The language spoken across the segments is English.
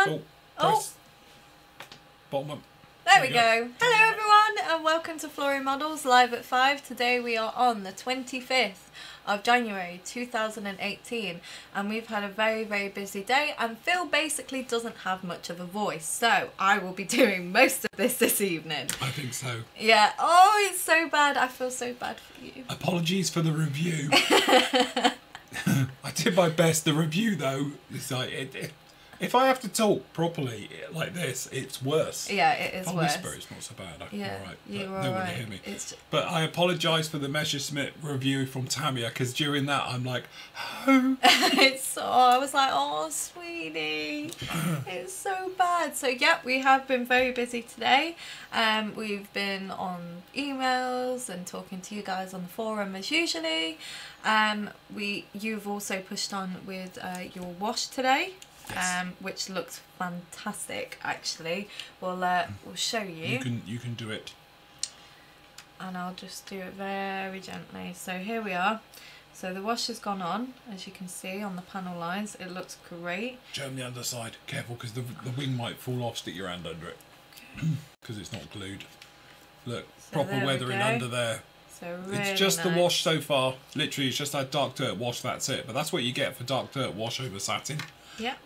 Oh, press bottom up. There we go. Hello everyone and welcome to Flory Models live at 5. Today we are on the 25th of January 2018 and we've had a very busy day and Phil basically doesn't have much of a voice, so I will be doing most of this evening. I think so. Yeah. Oh, it's so bad. I feel so bad for you. Apologies for the review. I did my best. The review though, is like if I have to talk properly like this, it's worse. Yeah, it is worse. Whisper, it's not so bad. Yeah, all right. you're No one alright. can hear me. It's... But I apologise for the Messerschmitt review from Tamia, because during that I'm like, oh. It's so, I was like, oh sweetie, it's so bad. So yeah, we have been very busy today. We've been on emails and talking to you guys on the forum as usually. You've also pushed on with your wash today. Yes. Which looks fantastic actually. We'll show you. You can do it. And I'll just do it very gently. So here we are. So the wash has gone on, as you can see on the panel lines. It looks great. Jam the underside. Careful, because the wing might fall off. Stick your hand under it. Because it's not glued. Look, So proper weathering under there. So really It's just nice. the wash so far. Literally, it's just that dark dirt wash, that's it. But that's what you get for dark dirt wash over satin. Yeah.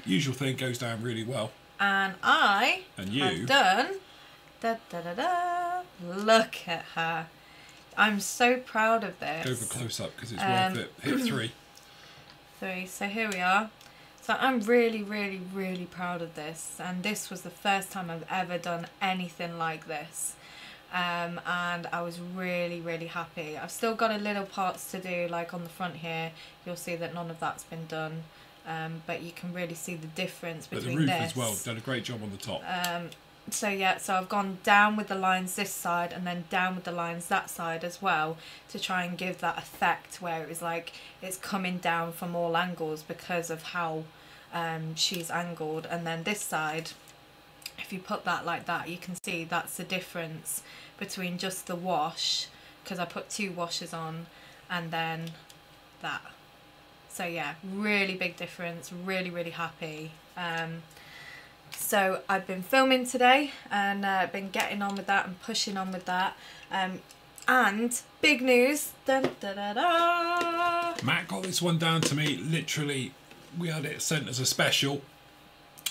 Usual thing, goes down really well. And I have done... Look at her. I'm so proud of this. Go for close up because it's worth it. Hit 3. 3. So here we are. So I'm really proud of this. And this was the first time I've ever done anything like this. And I was really happy. I've still got a little parts to do, like on the front here. You'll see that none of that's been done. But you can really see the difference between this. But the roof as well, done a great job on the top. So yeah, so I've gone down with the lines this side and then down with the lines that side as well to try and give that effect where it was like it's coming down from all angles because of how she's angled. And then this side, if you put that like that, you can see that's the difference between just the wash, because I put 2 washes on, and then that. So yeah, really big difference, really happy. So I've been filming today and been getting on with that and pushing on with that. And big news, dun, da, da, da. Matt got this one down to me, literally, we had it sent as a special.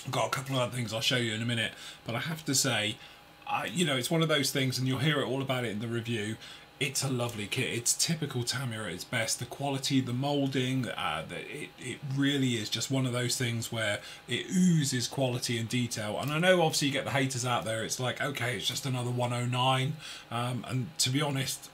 I've got a couple of other things I'll show you in a minute, but I have to say, you know, it's one of those things, and you'll hear it all about it in the review. It's a lovely kit. It's typical Tamia at its best. The quality, the moulding, it really is just one of those things where it oozes quality and detail. And I know obviously you get the haters out there. It's like, okay, it's just another 109. And to be honest,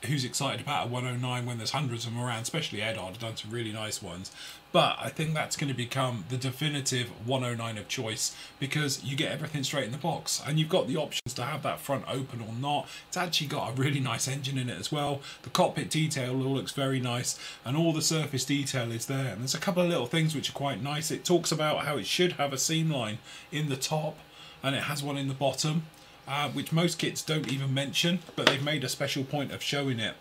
who's excited about a 109 when there's hundreds of them around, especially Edard have done some really nice ones. But I think that's going to become the definitive 109 of choice, because you get everything straight in the box and you've got the options to have that front open or not. It's actually got a really nice engine in it as well. The cockpit detail all looks very nice and all the surface detail is there. And there's a couple of little things which are quite nice. It talks about how it should have a seam line in the top and it has one in the bottom. Which most kits don't even mention, but they've made a special point of showing it.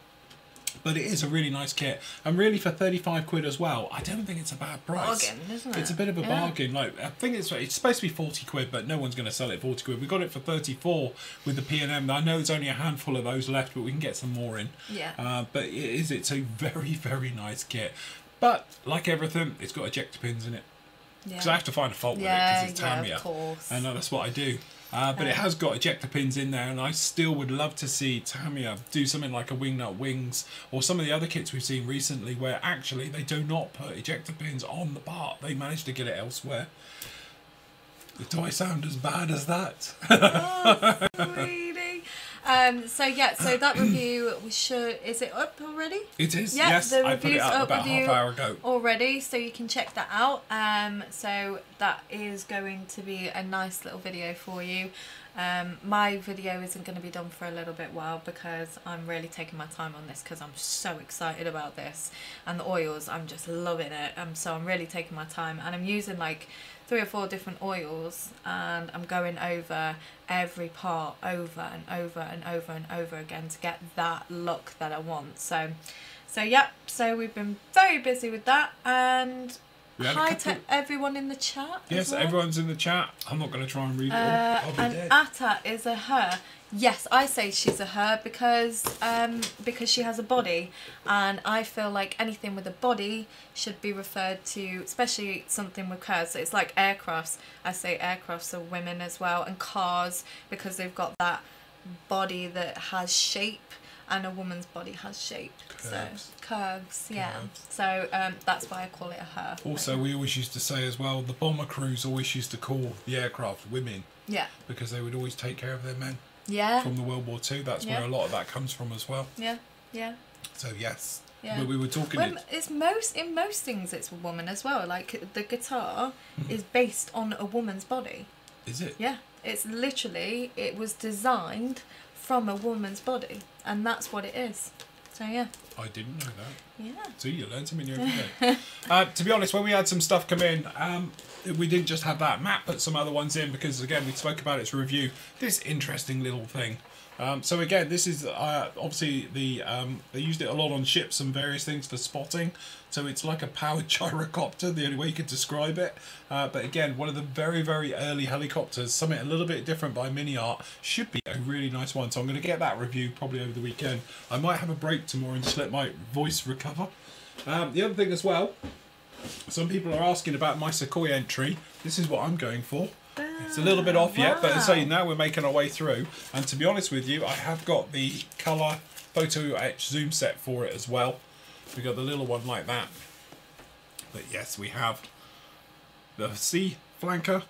But it is a really nice kit, and really for 35 quid as well, I don't think it's a bad price. Bargain, isn't it? It's a bit of a bargain. Like, I think it's supposed to be 40 quid, but no one's going to sell it 40 quid. We got it for 34 with the P&M. I know there's only a handful of those left, but we can get some more in. Yeah. But it's a very nice kit. But like everything, it's got ejector pins in it. Because I have to find a fault with it because it's Tamia. Of course. And that's what I do. But it has got ejector pins in there, and I still would love to see Tamia do something like a Wingnut Wings or some of the other kits we've seen recently where actually they do not put ejector pins on the part. They managed to get it elsewhere. Do I sound as bad as that? Oh, sweetie. So yeah, so that review is it up already? It is, yeah, yes. The I put it up about half hour ago. Already, so you can check that out. So that is going to be a nice little video for you. My video isn't going to be done for a little bit while because I'm really taking my time on this because I'm so excited about this. And the oils, I'm just loving it. So I'm really taking my time, and I'm using like 3 or 4 different oils, and I'm going over every part over and over again to get that look that I want. So yeah, so we've been very busy with that, and We had a hi couple... to everyone in the chat. Yes, as well. everyone's in the chat. I'm not going to try and read it all. I'll be And dead. Atta is a her. Yes, I say she's a her because she has a body, and I feel like anything with a body should be referred to, especially something with cars. So it's like aircrafts. I say aircrafts are women as well, and cars because they've got that body that has shape, and a woman's body has shape. Curves. So curves, yeah. Curves. So that's why I call it a her. Also, we always used to say as well, the bomber crews always used to call the aircraft women. Yeah. Because they would always take care of their men. Yeah. From the World War II, that's where a lot of that comes from as well. Yeah. Yeah. So yes. Yeah. But we were talking. Well, it's in most things it's a woman as well. Like the guitar is based on a woman's body. Is it? Yeah. It's literally, it was designed from a woman's body, and that's what it is. So yeah. I didn't know that. Yeah. So you learn something new every day. To be honest, when we had some stuff come in, we didn't just have that. Matt put some other ones in because again we spoke about its review. This interesting little thing. So again, this is obviously they used it a lot on ships and various things for spotting. So it's like a powered gyrocopter, the only way you could describe it. But again, one of the very, very early helicopters, something a little bit different by Mini Art, should be a really nice one. So I'm going to get that review probably over the weekend. I might have a break tomorrow and just let my voice recover. The other thing as well, some people are asking about my Sequoia entry. This is what I'm going for. It's a little bit off yet, but as I say, now we're making our way through. And to be honest with you, I have got the colour photo etch zoom set for it as well. We got the little one like that. But yes, we have the C flanker,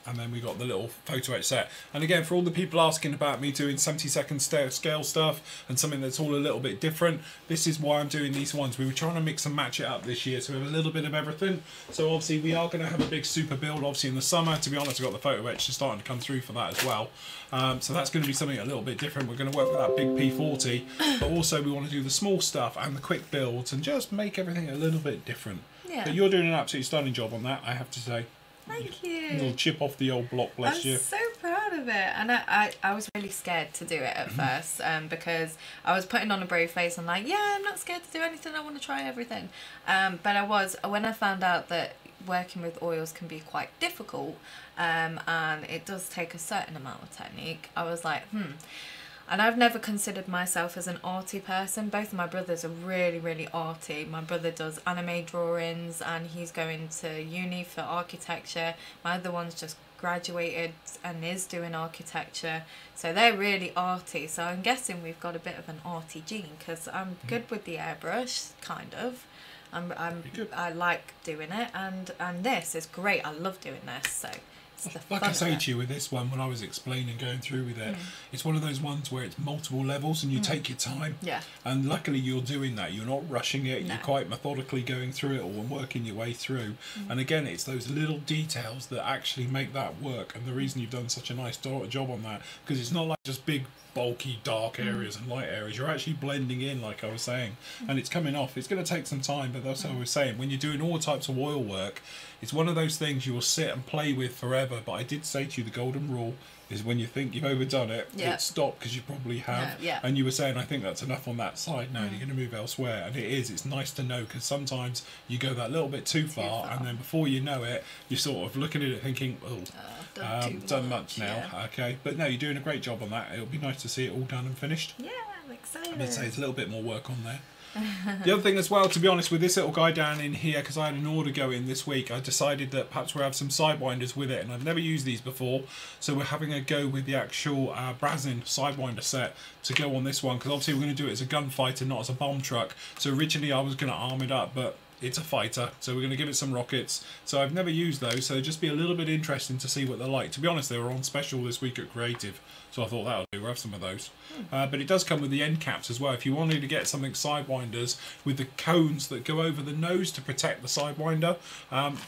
and then we got the little photo etch set. And again, for all the people asking about me doing 70-second scale stuff and something that's all a little bit different, this is why I'm doing these ones. We were trying to mix and match it up this year, so we have a little bit of everything. So obviously we are going to have a big super build obviously in the summer. To be honest, I've got the photo etch just starting to come through for that as well. So that's going to be something a little bit different. We're going to work with that big P40, but also we want to do the small stuff and the quick builds and just make everything a little bit different. Yeah. But you're doing an absolutely stunning job on that, I have to say. Thank you. A little chip off the old block, bless you. I'm so proud of it, and I was really scared to do it at first, because I was putting on a brave face. I'm like, yeah, I'm not scared to do anything. I want to try everything. But I was, when I found out that working with oils can be quite difficult, and it does take a certain amount of technique, I was like, And I've never considered myself as an arty person. Both of my brothers are really, really arty. My brother does anime drawings and he's going to uni for architecture. My other one's just graduated and is doing architecture. So they're really arty. So I'm guessing we've got a bit of an arty gene because I'm good with the airbrush, kind of. I like doing it, and this is great. I love doing this. So. Like I say to you with this one, when I was explaining, going through with it, it's one of those ones where it's multiple levels and you take your time. Yeah. And luckily you're doing that. You're not rushing it. No. You're quite methodically going through it all and working your way through. And again, it's those little details that actually make that work. And the reason you've done such a nice job on that, because it's not like just big, bulky, dark areas and light areas. You're actually blending in, like I was saying. And it's coming off. It's going to take some time, but that's what I was saying. When you're doing all types of oil work, it's one of those things you will sit and play with forever. But I did say to you, the golden rule is when you think you've overdone it, stop, because you probably have. Yeah. And you were saying, I think that's enough on that side. Now you're going to move elsewhere. And it is. It's nice to know, because sometimes you go that little bit too far, and then before you know it, you're sort of looking at it thinking, done much now. Yeah. Okay. But no, you're doing a great job on that. It'll be nice to see it all done and finished. Yeah, I'm excited. I'd say it's a little bit more work on there. The other thing as well, to be honest, with this little guy down in here, because I had an order go in this week, I decided that perhaps we'll have some sidewinders with it, and I've never used these before, so we're having a go with the actual Brazen sidewinder set to go on this one, because obviously we're going to do it as a gunfighter, not as a bomb truck. So originally I was going to arm it up, but it's a fighter, so we're going to give it some rockets. So I've never used those, so it'd just be a little bit interesting to see what they're like. To be honest, they were on special this week at Creative, so I thought that'll do. We'll have some of those. But it does come with the end caps as well. If you wanted to get something sidewinders with the cones that go over the nose to protect the sidewinder,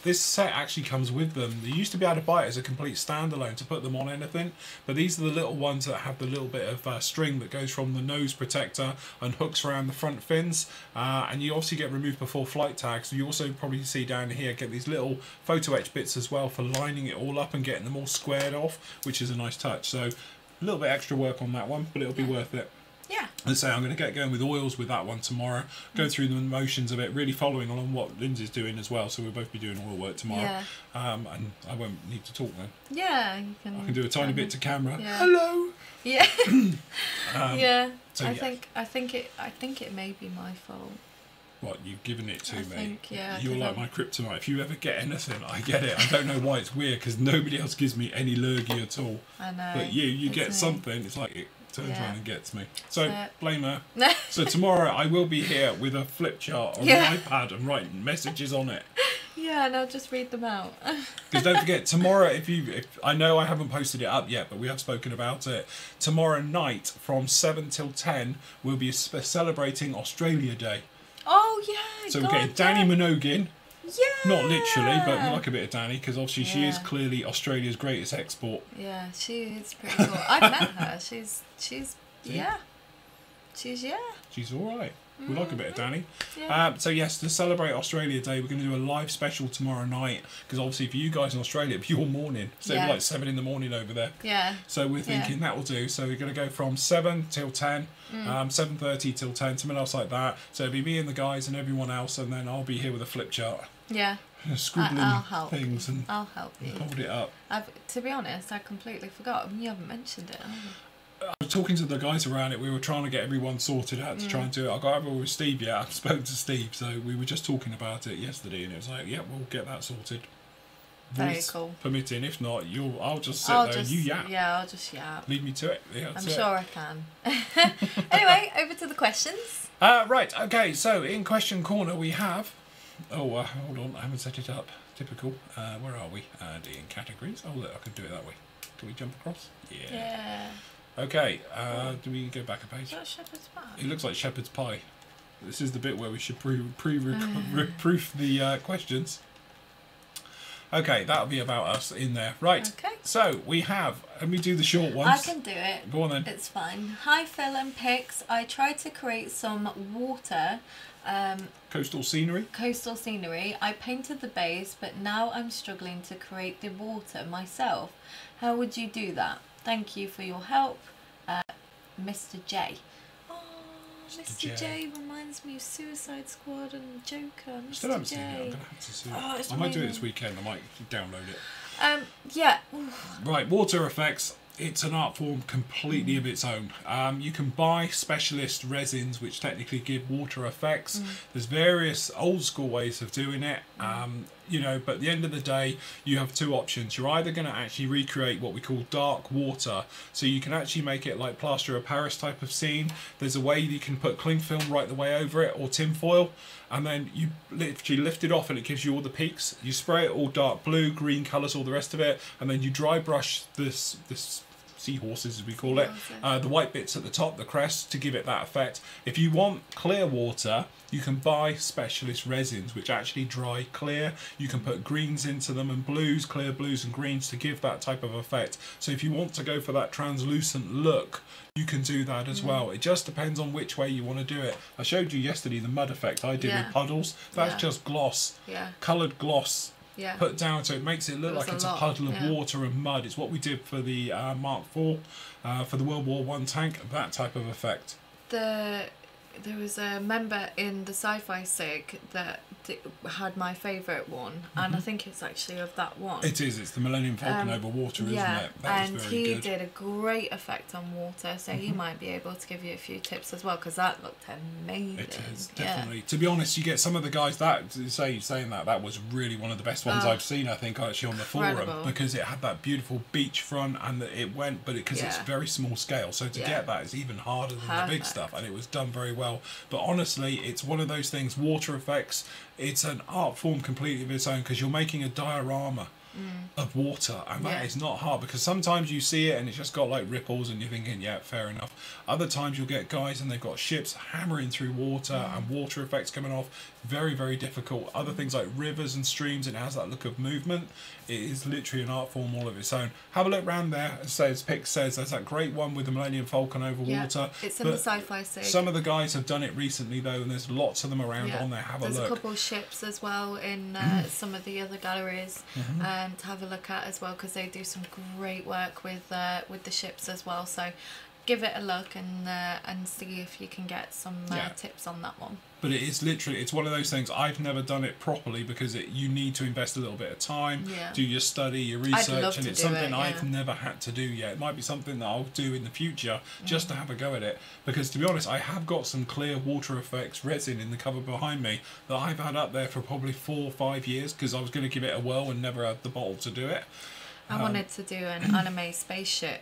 this set actually comes with them. You used to be able to buy it as a complete standalone to put them on anything, but these are the little ones that have the little bit of string that goes from the nose protector and hooks around the front fins, and you obviously get removed before flight tags. You also probably see down here get these little photo etch bits as well for lining it all up and getting them all squared off, which is a nice touch. So a little bit extra work on that one, but it'll be worth it. Yeah. And so I'm going to get going with oils with that one tomorrow. Go through the motions of it, really following along what Lindsay's doing as well. So we'll both be doing oil work tomorrow. Yeah. And I won't need to talk then. Yeah, you can. I can do a tiny bit to camera. Yeah. Hello. Yeah. Yeah. So, I think it may be my fault. What, you've given it to I me? think, yeah. You're like my kryptonite. If you ever get anything, I get it. I don't know why it's weird because nobody else gives me any lurgy at all. I know. But you it's get me. something. It's like it turns Yeah. around and gets me. So That's it. blame her. So tomorrow I will be here with a flip chart on Yeah. an iPad and writing messages on it. Yeah, and I'll just read them out. Because don't forget, tomorrow, if I know I haven't posted it up yet, but we have spoken about it. Tomorrow night from 7 till 10, we'll be celebrating Australia Day. Oh yeah. So God, we're getting Danny Minogue. Yeah. Not literally, but we like a bit of Danny because obviously she is Yeah. clearly Australia's greatest export. Yeah, she is pretty cool. I've met her. She's yeah. She's She's all right. We like a bit of Danny. Yeah. So yes, to celebrate Australia Day, we're going to do a live special tomorrow night because obviously for you guys in Australia, it's your morning. So Yeah. it's like 7 in the morning over there. Yeah. So we're thinking that will do. So we're going to go from 7 till 10, 7:30 till 10, something else like that. So it'll be me and the guys and everyone else, and then I'll be here with a flip chart, Yeah. scribbling I'll help. things and I'll help you. hold it up. To be honest, I completely forgot. You haven't mentioned it, have you? I was talking to the guys around it. We were trying to get everyone sorted out to try and do it. I got over with Steve yet. I've spoken to Steve, so we were just talking about it yesterday, and it was like, yeah, we'll get that sorted. Very Voice cool. permitting. If not, I'll just sit there and you yap. Yeah, I'll just yap. Lead me to it. Yeah, I'm that's it. sure I can. Anyway, over to the questions. Right. Okay. So in question corner we have. Oh, hold on. I haven't set it up. Typical. Where are we? In categories. Oh, look, I can do it that way. Can we jump across? Yeah. Yeah. Okay. Do we go back a page? Is that shepherd's pie? It looks like shepherd's pie. This is the bit where we should proof the questions. Okay, that'll be about us in there. Right. Okay. So we have. Let me do the short ones. I can do it. Go on then. It's fine. Hi Phil and Pix. I tried to create some water Coastal scenery. coastal scenery. I painted the base, but now I'm struggling to create the water myself. How would you do that? Thank you for your help, Mr. J. Oh, Mr. J reminds me of Suicide Squad and Joker. Mr. Still haven't J. seen it. I'm gonna have to see it. Oh, it's I might do it amazing. this weekend. I might download it. Yeah. Right, water effects. It's an art form completely of its own. You can buy specialist resins which technically give water effects. There's various old school ways of doing it. You know, but at the end of the day, you have two options. You're either going to actually recreate what we call dark water, so you can actually make it like plaster of Paris type of scene. There's a way you can put cling film right the way over it, or tin foil, and then you literally lift it off and it gives you all the peaks. You spray it all dark blue, green colours, all the rest of it, and then you dry brush this seahorses, as we call it, the white bits at the top, the crest, to give it that effect. If you want clear water, you can buy specialist resins which actually dry clear. You can put greens into them and blues, clear blues and greens, to give that type of effect. So if you want to go for that translucent look, you can do that as well. It just depends on which way you want to do it. I showed you yesterday the mud effect I did with puddles. That's just gloss, coloured gloss. Put down, so it makes it look like it's a puddle of water and mud. It's what we did for the Mark IV, for the World War I tank, that type of effect. There was a member in the Sci-Fi Sig that had my favourite one, and I think it's actually of that one. It is. It's the Millennium Falcon over water, isn't it? That and was very he good. did a great effect on water, so he might be able to give you a few tips as well, because that looked amazing. It is, definitely. To be honest, you get some of the guys saying that was really one of the best ones I've seen, I think, actually on the forum, because it had that beautiful beachfront and it went, but because it's very small scale, so to get that is even harder than the big stuff, and it was done very well. But honestly, it's one of those things, water effects, it's an art form completely of its own, because you're making a diorama of water, and that is not hard, because sometimes you see it and it's just got like ripples and you're thinking, yeah, fair enough. Other times you'll get guys and they've got ships hammering through water and water effects coming off. Very, very difficult. Other things like rivers and streams, and it has that look of movement. It is literally an art form all of its own. Have a look around there. As Pick says, there's that great one with the Millennium Falcon over water. It's in the Sci-Fi Sig. Some of the guys have done it recently though, and there's lots of them around on there. Have a look. There's a couple of ships as well in some of the other galleries to have a look at as well, because they do some great work with the ships as well. So give it a look and see if you can get some tips on that one. But it is literally, it's one of those things, I've never done it properly because you need to invest a little bit of time, do your study, your research, and it's something I've never had to do yet. It might be something that I'll do in the future just to have a go at it. Because to be honest, I have got some clear water effects resin in the cover behind me that I've had up there for probably 4 or 5 years because I was going to give it a whirl and never had the bottle to do it. I wanted to do an anime spaceship,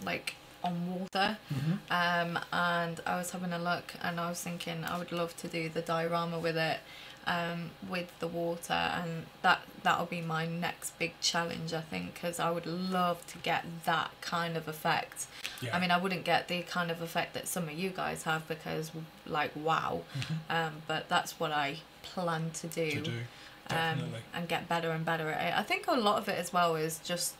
like on water, and I was having a look and I was thinking I would love to do the diorama with it, with the water, and that'll be my next big challenge, I think, because I would love to get that kind of effect. I mean, I wouldn't get the kind of effect that some of you guys have because, like, wow, but that's what I plan to do. And get better and better at it. I think a lot of it as well is just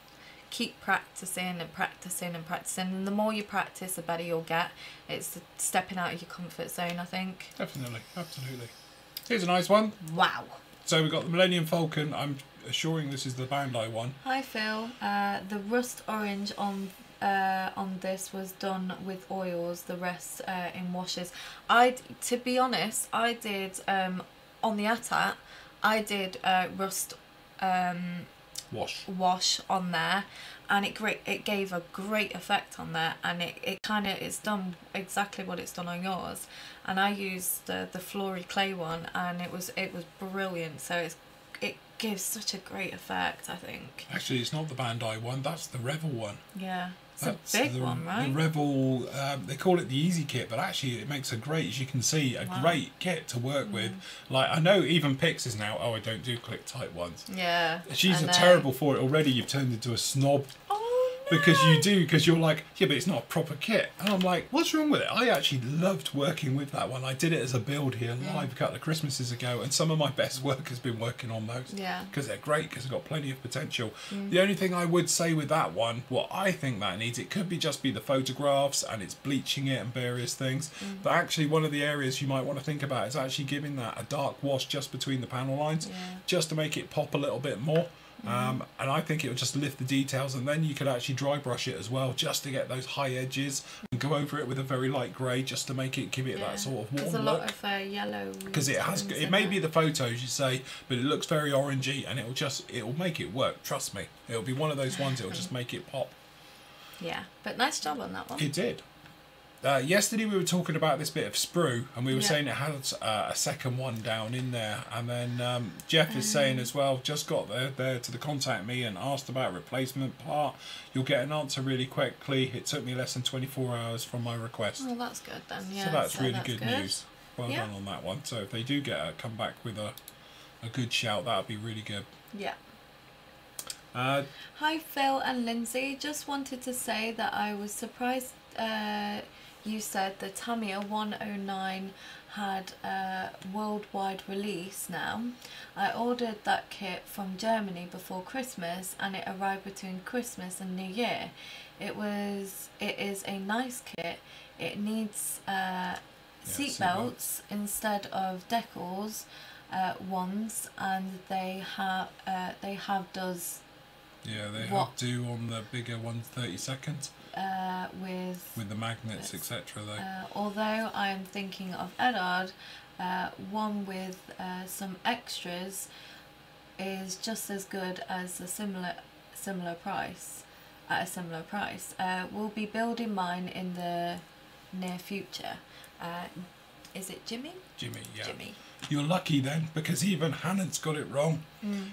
keep practicing and practicing and practicing, and the more you practice the better you'll get. It's stepping out of your comfort zone, I think. Definitely, absolutely. Here's a nice one. Wow. So we've got the Millennium Falcon. I'm assuring this is the Bandai one. Hi Phil. The rust orange on this was done with oils, the rest in washes. To be honest, I did on the ATAT, I did rust wash on there, and it gave a great effect on there, and it's done exactly what it's done on yours. And I used the Flory clay one, and it was brilliant. So it gives such a great effect, I think. Actually, it's not the Bandai one, that's the Revel one. Yeah. It's a big one, right? The Revel, they call it the Easy Kit, but actually it makes a great, as you can see, a great kit to work with. Like, I know even Pix is now, I don't do click type ones. Yeah. She's terrible for it already. You've turned into a snob. No. Because you're like, yeah, but it's not a proper kit. And I'm like, what's wrong with it? I actually loved working with that one. I did it as a build here live a couple of Christmases ago, and some of my best work has been working on those. Yeah. Because they're great, because they've got plenty of potential. The only thing I would say with that one, what I think that needs, it could just be the photographs and it's bleaching it and various things. But actually one of the areas you might want to think about is actually giving that a dark wash just between the panel lines, just to make it pop a little bit more. And I think it would just lift the details, and then you could actually dry brush it as well, just to get those high edges, and go over it with a very light grey, just to make it, give it that sort of warm look. There's a lot of yellow. Because it may be the photos you say, but it looks very orangey, and it'll make it work. Trust me, it'll be one of those ones. It'll just make it pop. Yeah, but nice job on that one. It did. Yesterday we were talking about this bit of sprue, and we were saying it had a second one down in there, and then Jeff is saying as well, just got there to the contact me and asked about replacement part. You'll get an answer really quickly. It took me less than 24 hours from my request. Oh, that's good then. Yeah. So that's really good news. Well done on that one. So if they do come back with a good shout, that would be really good. Yeah. Hi Phil and Lindsay. Just wanted to say that I was surprised you said the Tamiya 109 had a worldwide release now. I ordered that kit from Germany before Christmas, and it arrived between Christmas and New Year. It is a nice kit. It needs seat belts instead of decals ones, and they have does. Yeah, they have do on the bigger ones 32nd. With the magnets, etc. Though. Although I am thinking of Eddard, one with some extras is just as good as a similar price. At a similar price, we'll be building mine in the near future. Is it Jimmy? Jimmy, yeah. Jimmy. You're lucky then, because even Hannant's got it wrong.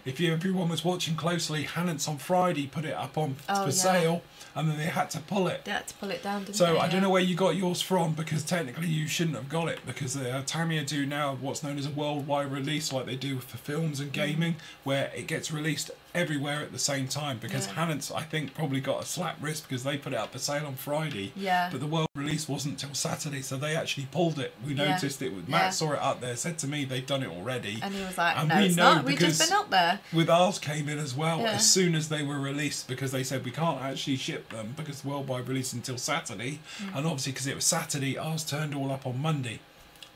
If everyone was watching closely, Hannant's on Friday put it up on for sale, and then they had to pull it. They had to pull it down, didn't they? So I don't know where you got yours from, because technically you shouldn't have got it, because Tamiya do now what's known as a worldwide release, like they do for films and gaming, where it gets released everywhere at the same time, because Hannant's, I think, probably got a slap wrist because they put it up for sale on Friday, but the world release wasn't till Saturday, so they actually pulled it. We noticed it. Matt saw it up there, said to me they've done it already, and he was like, and no, it's not, we've just been up there. With ours came in as well as soon as they were released, because they said we can't actually ship them because the worldwide release until Saturday, and obviously because it was Saturday, ours turned all up on Monday.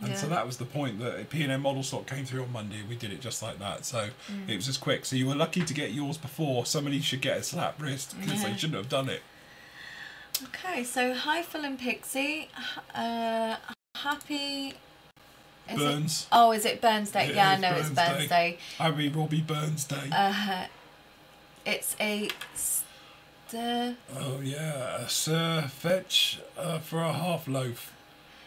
And so that was the point, that P&M model stock came through on Monday. We did it just like that. So it was just quick. So you were lucky to get yours before. Somebody should get a slap wrist because they shouldn't have done it. Okay, so hi Phil and Pixie. Happy... Burns. Is it Burns Day? Yeah, I know it's Burns Day. Happy Robbie Burns Day. It's a Oh yeah, a sir fetch for a half loaf.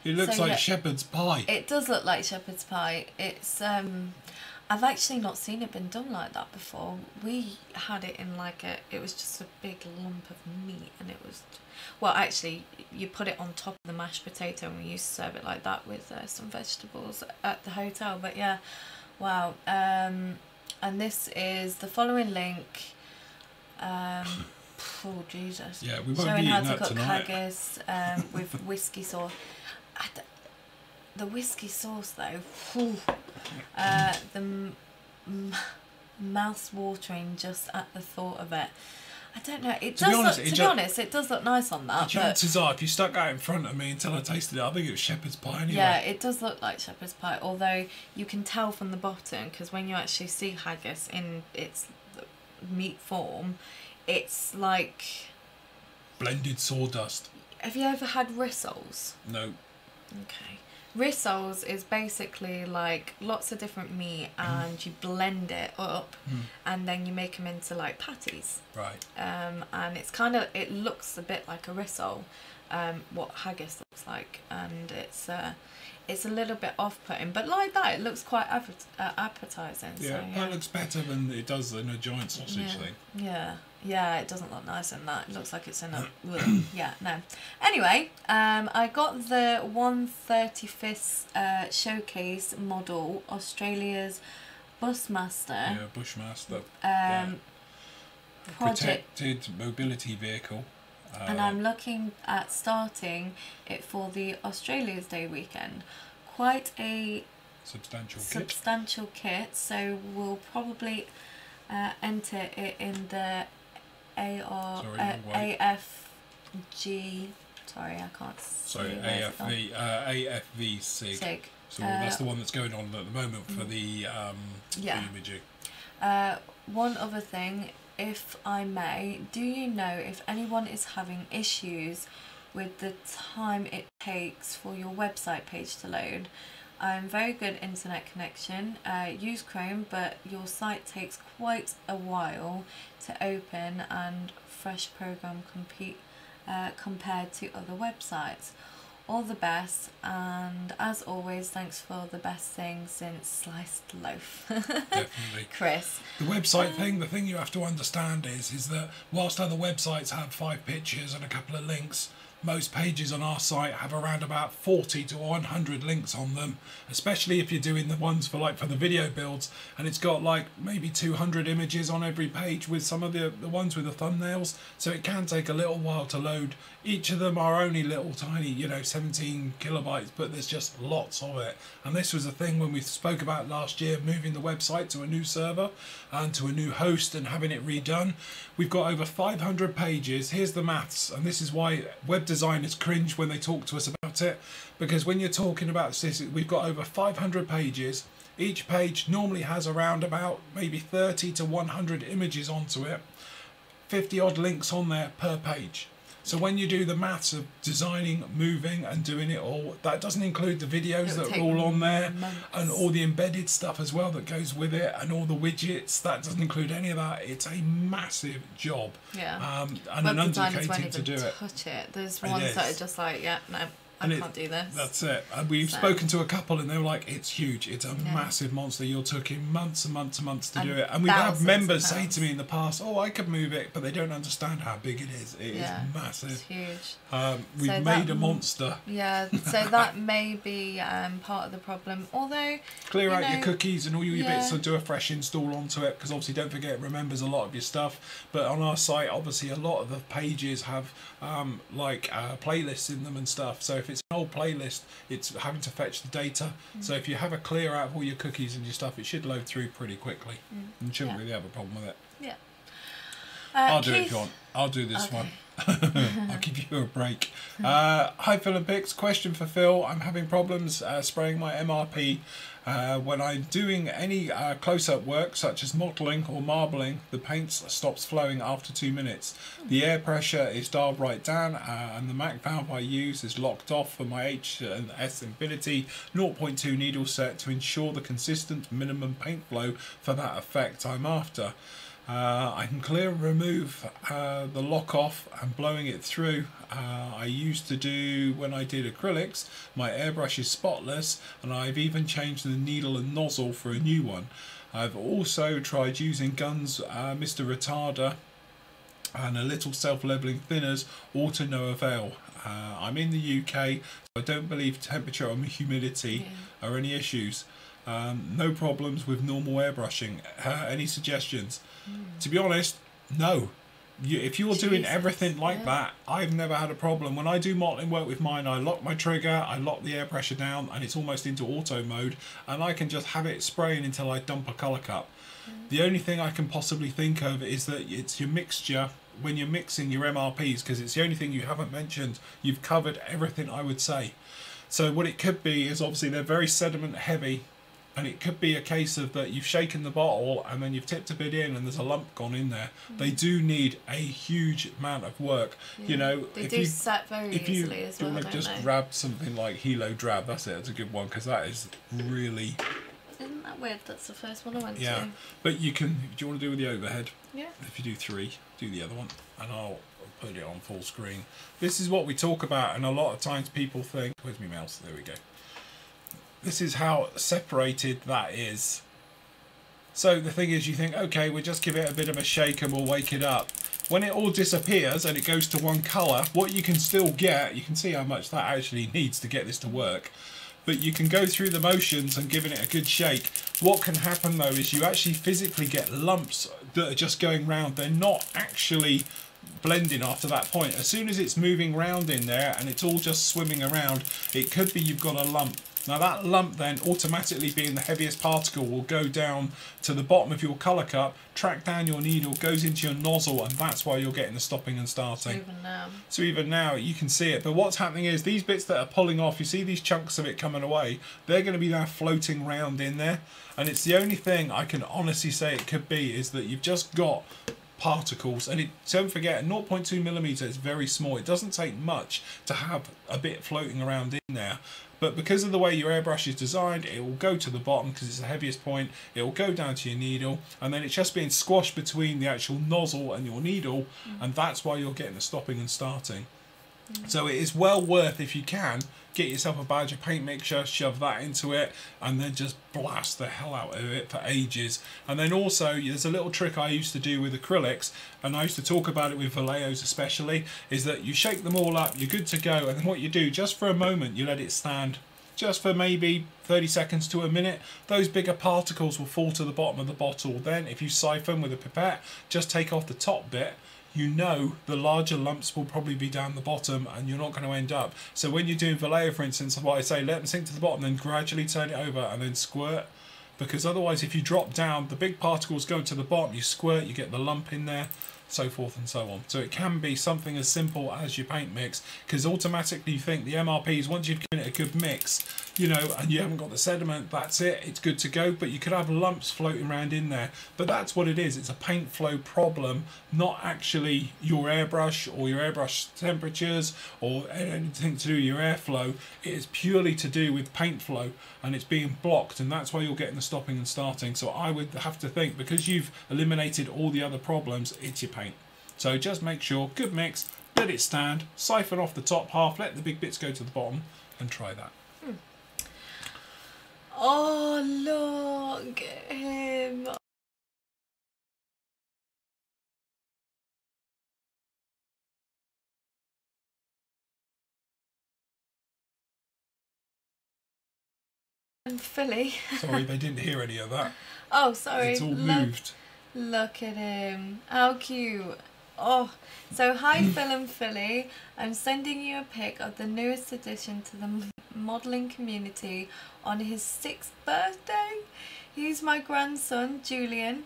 It looks like shepherd's pie. It does look like shepherd's pie. It's I've actually not seen it been done like that before. We had it in it was just a big lump of meat, and it was, well, actually you put it on top of the mashed potato, and we used to serve it like that with some vegetables at the hotel. But yeah, wow. And this is the following link. Oh Jesus! Yeah, we won't showing be how eating to that cook tonight. haggis with whiskey sauce. The whiskey sauce though, the mouth watering just at the thought of it. I don't know. To be honest, it does look nice on that. Chances are, if you stuck that in front of me until I tasted it, I think it was shepherd's pie anyway. Yeah, it does look like shepherd's pie. Although you can tell from the bottom, because when you actually see haggis in its meat form, it's like blended sawdust. Have you ever had rissoles? No. Okay. Rissoles is basically like lots of different meat, and you blend it up, and then you make them into like patties. Right. And it looks a bit like a rissole, what haggis looks like, and it's a little bit off-putting, but like that it looks quite appetizing. Yeah, so, that looks better than it does in a giant sausage thing. Yeah, it doesn't look nice in that. It looks like it's in a... yeah, no. Anyway, I got the 1/35th showcase model, Australia's Bushmaster. Yeah, Bushmaster. Project. Protected mobility vehicle. And I'm looking at starting it for the Australia's Day weekend. Quite a substantial kit, so we'll probably enter it in the AFG. Sorry, I can't see. Sorry, AFV SIG. So that's the one that's going on at the moment for the imaging. One other thing, if I may, do you know if anyone is having issues with the time it takes for your website page to load? Very good internet connection, use Chrome, but your site takes quite a while to open and fresh program compared to other websites. All the best, and as always, thanks for the best thing since sliced loaf. Definitely. Chris. The website thing, the thing you have to understand is that whilst other websites have 5 pictures and a couple of links, most pages on our site have around about 40 to 100 links on them, especially if you're doing the ones for the video builds, and it's got like maybe 200 images on every page with some of the ones with the thumbnails, so it can take a little while to load. Each of them are only little tiny, 17 kilobytes, but there's just lots of it. And this was a thing when we spoke about last year, moving the website to a new server and to a new host and having it redone. We've got over 500 pages. Here's the maths, and this is why web designers cringe when they talk to us about it, because when you're talking about this, we've got over 500 pages. Each page normally has around about maybe 30 to 100 images onto it, 50 odd links on there per page. So when you do the maths of designing, moving and doing it all, that doesn't include the videos that are all on there and all the embedded stuff as well that goes with it and all the widgets. That doesn't include any of that. It's a massive job. Yeah. And an undertaking to do it. Touch it. There's ones that are just like, yeah, no. I can't do this. That's it. And we've spoken to a couple and they were like, it's huge. It's a massive monster. You're taking months and months and months to do it. And we've had members say to me in the past, oh, I could move it, but they don't understand how big it is. It is massive. It's huge. We've made a monster. Yeah, so that may be part of the problem. Although... Clear out your cookies and all your bits and do a fresh install onto it, because obviously don't forget it remembers a lot of your stuff. But on our site, obviously a lot of the pages have playlists in them and stuff. So if it's an old playlist, it's having to fetch the data. So if you have a clear out of all your cookies and your stuff, it should load through pretty quickly. And you shouldn't really have a problem with it. Yeah. I'll do it if you want. I'll do this one. I'll give you a break. Hi Phil and Pix, question for Phil. I'm having problems spraying my MRP. When I'm doing any close-up work such as modelling or marbling, the paint stops flowing after 2 minutes. The air pressure is dialed right down and the MAC valve I use is locked off for my H and S Infinity 0.2 needle set to ensure the consistent minimum paint flow for that effect I'm after. I can remove the lock off and blowing it through. I used to do when I did acrylics. My airbrush is spotless and I've even changed the needle and nozzle for a new one. I've also tried using Guns Mr. Retarder and a little self-leveling thinners, all to no avail. I'm in the UK, so I don't believe temperature or humidity are any issues. No problems with normal airbrushing. Any suggestions? To be honest, no. If you're doing everything like that, I've never had a problem. When I do modelling work with mine, I lock my trigger, I lock the air pressure down, and it's almost into auto mode, and I can just have it spraying until I dump a colour cup. The only thing I can possibly think of is that it's your mixture. When you're mixing your MRPs, because it's the only thing you haven't mentioned, you've covered everything, I would say. So what it could be is obviously they're very sediment heavy, and it could be a case of that you've shaken the bottle and then you've tipped a bit in and there's a lump gone in there. They do need a huge amount of work. You know, they do set very easily as well. Do you want to just grab something like Hilo Drab? That's it. That's a good one because that is really. Isn't that weird? That's the first one I went to. Yeah, but you can. Do you want to do with the overhead? Yeah. If you do 3, do the other one, and I'll put it on full screen. This is what we talk about, and a lot of times people think, "Where's my mouse?" There we go. This is how separated that is. So the thing is, you think, okay, we'll just give it a bit of a shake and we'll wake it up. When it all disappears and it goes to one colour, what you can still get, you can see how much that actually needs to get this to work. But you can go through the motions and giving it a good shake. What can happen though is you actually physically get lumps that are just going round. They're not actually blending after that point. As soon as it's moving round in there and it's all just swimming around, it could be you've got a lump. Now that lump then, automatically being the heaviest particle, will go down to the bottom of your colour cup, track down your needle, goes into your nozzle, and that's why you're getting the stopping and starting. So even now you can see it. But what's happening is these bits that are pulling off, you see these chunks of it coming away, they're going to be now floating round in there. And it's the only thing I can honestly say it could be is that you've just got particles, and don't forget 0.2mm is very small. It doesn't take much to have a bit floating around in there, but because of the way your airbrush is designed, it will go to the bottom because it's the heaviest point, it will go down to your needle, and then it's just being squashed between the actual nozzle and your needle, and that's why you're getting the stopping and starting. So it is well worth, if you can, get yourself a Badger paint mixture, shove that into it, and then just blast the hell out of it for ages. And then also, there's a little trick I used to do with acrylics, and I used to talk about it with Valleos especially, is that you shake them all up, you're good to go, and then what you do, just for a moment, you let it stand. Just for maybe 30 seconds to a minute, those bigger particles will fall to the bottom of the bottle. Then, if you siphon with a pipette, just take off the top bit, you know the larger lumps will probably be down the bottom and you're not going to end up. So when you're doing Vallejo, for instance, what I say, let them sink to the bottom, then gradually turn it over and then squirt. Because otherwise, if you drop down, the big particles go to the bottom, you squirt, you get the lump in there, so forth and so on. So it can be something as simple as your paint mix, because automatically you think the MRPs, once you've given it a good mix, you know, and you haven't got the sediment, that's it, it's good to go. But you could have lumps floating around in there. But that's what it is, it's a paint flow problem, not actually your airbrush or your airbrush temperatures or anything to do with your airflow. It is purely to do with paint flow, and it's being blocked, and that's why you're getting the stopping and starting. So I would have to think, because you've eliminated all the other problems, it's your paint. So just make sure, good mix, let it stand, siphon off the top half, let the big bits go to the bottom, and try that. Oh, look at him. And Philly. Sorry, they didn't hear any of that. Oh, sorry. It's all moved. Look at him. How cute. Oh, so hi Phil and Philly. I'm sending you a pic of the newest addition to the modelling community on his 6th birthday. He's my grandson, Julian.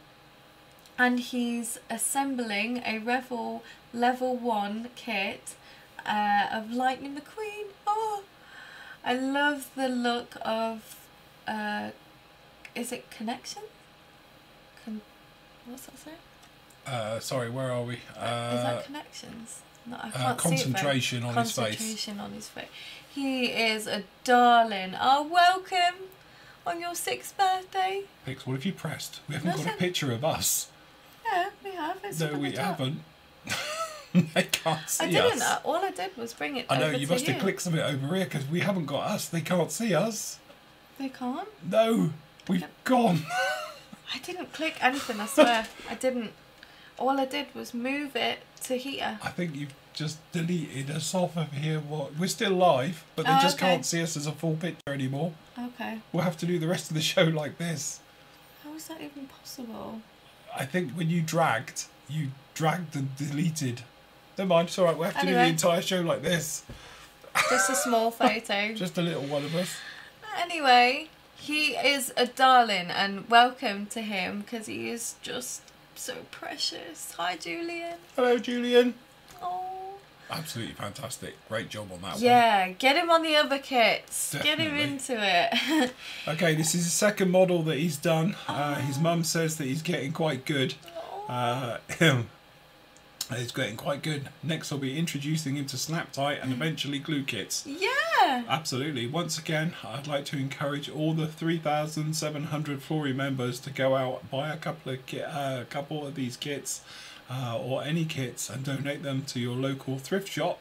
and he's assembling a Revel Level 1 kit of Lightning McQueen. Oh, I love the look of, is it Connection? What's that say? Sorry, where are we? Is that Connections? No, I can't concentration see it, on his face. Concentration on his face. He is a darling. Oh, welcome on your 6th birthday. Pix, what have you pressed? We haven't got a picture of us. Yeah, we have. It's No, we haven't. They can't see I didn't. us. All I did was bring it I know, over you to must have clicked something over here because we haven't got us. They can't see us. They can't? No, we've gone. I didn't click anything, I swear. I didn't. All I did was move it to here. I think you've just deleted us off of here. We're still live, but they just okay. can't see us as a full picture anymore. Okay. We'll have to do the rest of the show like this. How is that even possible? I think when you dragged and deleted. Never mind, it's alright, we'll have to do the entire show like this. Just a small photo. Just a little one of us. Anyway, he is a darling, and welcome to him because he is just so precious. Hi, Julian. Hello, Julian. Oh. Absolutely fantastic. Great job on that one. Yeah, get him on the other kits. Definitely. Get him into it. Okay, this is the second model that he's done. His mum says that he's getting quite good. He's getting quite good. Next I'll be introducing him to snap tie and eventually glue kits. Yeah. Absolutely. Once again, I'd like to encourage all the 3,700 Flory members to go out, buy a couple of these kits or any kits and donate them to your local thrift shop.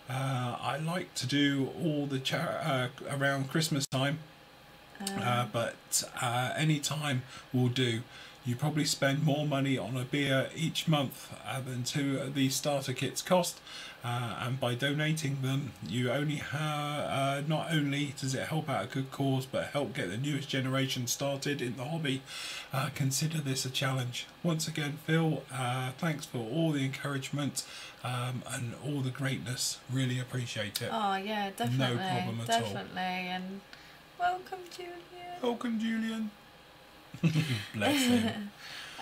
I like to do all the around Christmas time, but any time will do. You probably spend more money on a beer each month than two of these starter kits cost, and by donating them you only have not only does it help out a good cause but help get the newest generation started in the hobby. Consider this a challenge. Once again, Phil, thanks for all the encouragement and all the greatness. Really appreciate it. Oh yeah, definitely. No problem at all. Definitely, and welcome, Julian. Welcome, Julian. Bless him.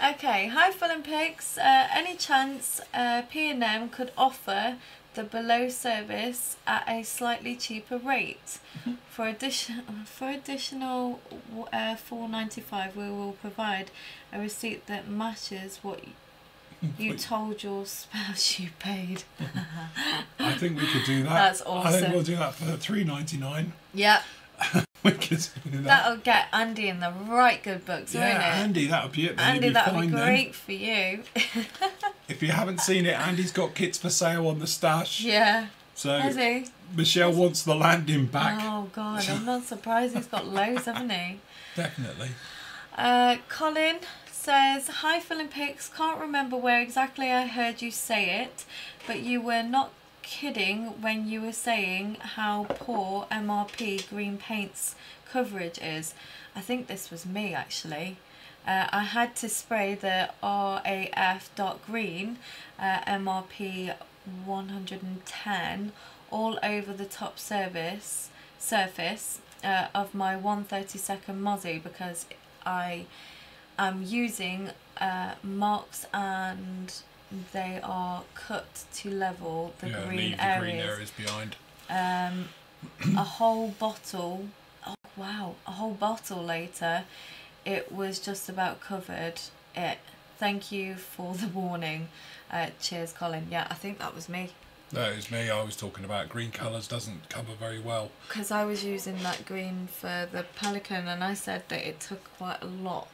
Okay, hi Phil and Pigs. Any chance P&M could offer the below service at a slightly cheaper rate? For additional $4.95, we will provide a receipt that matches what you told your spouse you paid. I think we could do that. That's awesome. I think we'll do that for $3.99. Yeah. We could do that. That'll get Andy in the right good books, won't it? Andy, that'll be it. Then Andy, that'll be great then. for you. If you haven't seen it, Andy's got kits for sale on the stash. Yeah. So has he? Michelle wants the landing back. Oh God, I'm not surprised he's got loads, haven't he? Definitely. Colin says, hi Phil and Pigs, can't remember where exactly I heard you say it, but you were not kidding when you were saying how poor MRP green paint's coverage is. I think this was me actually. I had to spray the RAF dark green MRP 110 all over the top surface of my 132nd Mozzie because I am using marks and they are cut to level the green areas behind. A whole bottle, oh wow, a whole bottle later, it was just about covered it. Thank you for the warning. Cheers, Colin. Yeah, I think that was me. No, it was me. I was talking about green colours doesn't cover very well. Because I was using that green for the Pelican and I said that it took quite a lot.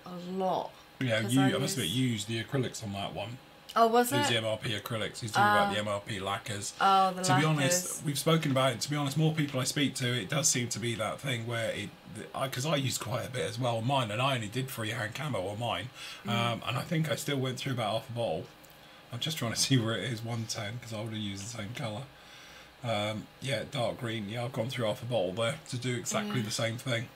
A lot. Yeah, I must admit, you used the acrylics on that one. Oh, was it? It was the MRP acrylics. He's talking about the MRP lacquers. Oh, the lacquers. To be honest, we've spoken about it. To be honest, more people I speak to, it does seem to be that thing where because I used quite a bit as well on mine, and I only did freehand camo on mine, and I think I still went through about half a bottle. I'm just trying to see where it is, 110, because I would have used the same colour. Yeah, dark green. Yeah, I've gone through half a bottle there to do exactly the same thing.